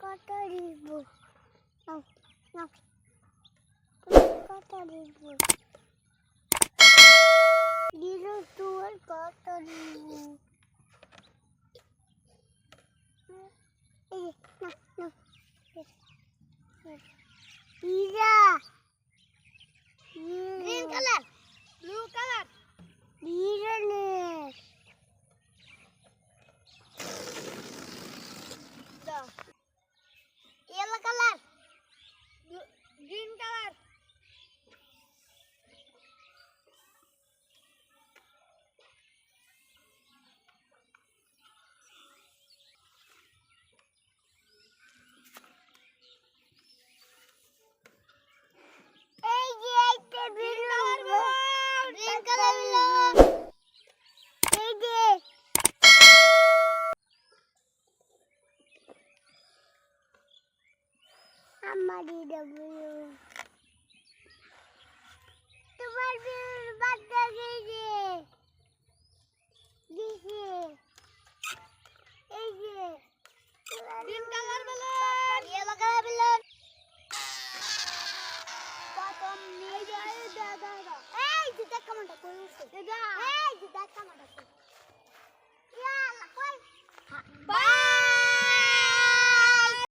কত দিব নাও নাও কত দিব দিলো তুই কত দিব এই না না pizza green colour blue colour বিরনের yellow color green color এই যে একটা green color এই যে আমারই দেবো তোমার বিয়ের বাচ্চা গেছে দিছে এই যে green colour balloon yellow colour balloon প্রথম নিয়ে যায় দাদা এই যে দেখ কামটা কই উঠছে দাদা এই যে দেখ কামটা কই ইয়া কই বাই